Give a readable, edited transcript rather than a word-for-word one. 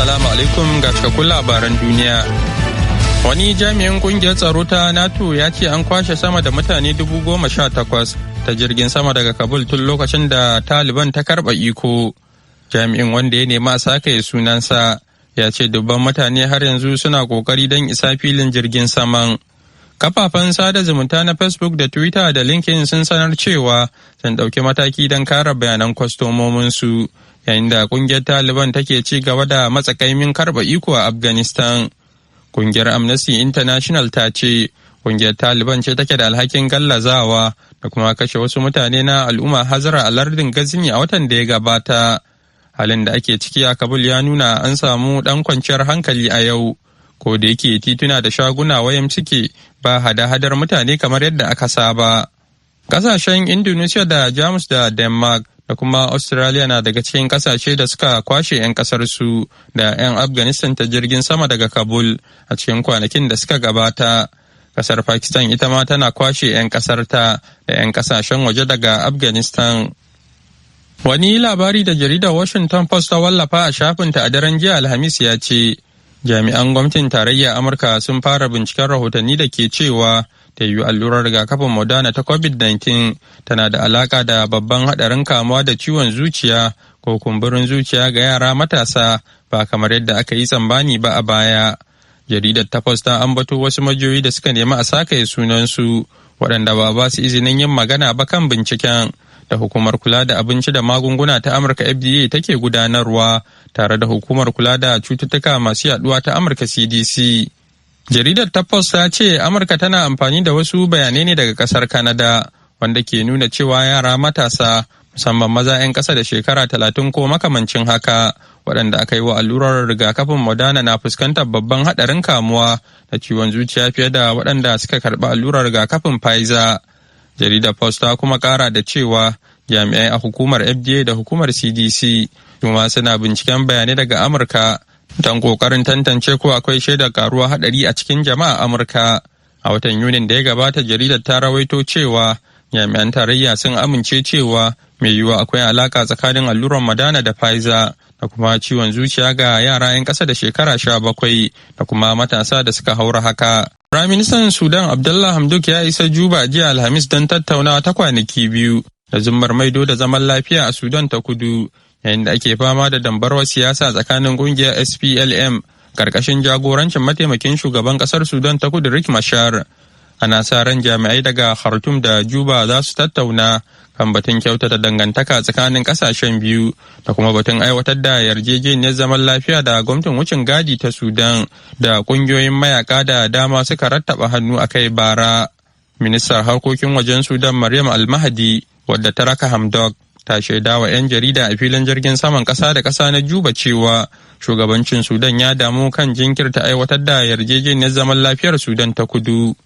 Assalamu alaikum ga cikakkun labaran duniya. Wani jami'in kungiyar tsaro ta NATO ya ce an kwashe sama da mutane 18,000 ta jirgin sama daga Kabul tun lokacin da Taliban ta karɓa iko. Jami'in wanda ya nema a sakaye sunansa ya ce dubban mutane har yanzu suna kokari don isa filin jirgin saman. Kafafen sada zumunta na Facebook da Twitter da LinkedIn sun sanar cewa sun ɗauki mataki don kare bayanan kwastomominsu yayin da kungiyar Taliban take ci gaba da matsakaimin karɓa iko a Afghanistan. Kungiyar Amnesty International ta ce kungiyar Taliban ce take da alhakin gallazawa da kuma kashe wasu mutane na al'umma Hazara a lardin Ghazni a watan da ya gabata. Halin da ake ciki a Kabul ya nuna an samu ɗan kwanciyar hankali a yau. Ko da yake tituna da shaguna wayan suke ba hada-hadar mutane kamar yadda aka saba. Kasashen Indonesia da Jamus da Denmark da kuma Australia na daga cikin kasashe da suka kwashe 'yan kasar su da 'yan Afghanistan ta jirgin sama daga Kabul a cikin kwanakin da suka gabata. Kasar Pakistan ita ma tana kwashe 'yan kasar ta da 'yan kasashen waje daga Afghanistan. Wani labari da jaridar Washington Post ta wallafa a shafinta a daren jiya Alhamis ya ce, jami'an gwamnatin tarayya Amurka sun fara binciken rahotanni da ke cewa ta yi allurar rigakafin Moderna ta COVID-19 tana da alaka da babban hadarin kamuwa da ciwon zuciya ko kumburin zuciya ga yara matasa ba kamar yadda aka yi tsammani ba a baya. Jaridar ta Post ta ambato wasu majiyoyi da suka nemi a sakaye sunansu waɗanda ba su izinin yin magana ba kan binciken da hukumar kula da abinci da magunguna ta Amurka FDA take gudanarwa tare da hukumar kula da cututtuka masu yaduwa ta Amurka CDC. Jaridar ta Post ta ce Amurka tana amfani da wasu bayanai ne daga kasar Canada wanda ke nuna cewa yara matasa musamman maza 'yan ƙasa da shekara 30 ko makamancin haka waɗanda aka yi wa allurar rigakafin Moderna na fuskantar babban haɗarin kamuwa da ciwon zuciya fiye da waɗanda suka karɓi allurar rigakafin Pfizer. Jaridar Post ta kuma kara da cewa jami'ai a hukumar FDA da hukumar CDC kuma suna binciken bayanai daga Amurka don kokarin tantance ko akwai shaidar karuwa hadari a cikin jama'a Amurka. A watan Yunin da ya gabata jaridar ta rawaito cewa jami'an tarayya sun amince cewa mai yiwuwa akwai alaka tsakanin allurar Moderna da Pfizer da kuma ciwon zuciya ga yara 'yan ƙasa da shekara 17 da kuma matasa da suka haura haka. Firaministan Sudan Abdullah Hamdok ya isa Juba jiya Alhamis don tattaunawa ta kwanaki biyu da zummar maido da zaman lafiya a Sudan ta kudu yayin da ake fama da dambarwar siyasa tsakanin kungiyar SPLM karkashin jagorancin mataimakin shugaban kasar Sudan ta kudu Riek Machar. Ana sa ran jami'ai daga Khartoum da Juba za su tattauna kan batun kyautata dangantaka tsakanin kasashen biyu da kuma batun aiwatar da yarjejeniyar zaman lafiya da gwamnatin wucin gadi ta Sudan da kungiyoyin mayaka da dama suka rattaba hannu a kai bara. Ministar harkokin wajen Sudan Maryam Almahdi wadda ta raka Hamdok ta shaida wa 'yan jarida a filin jirgin saman kasa da kasa na Juba cewa shugabancin Sudan ya damu kan jinkirta aiwatar da yarjejeniyar zaman lafiyar Sudan ta kudu.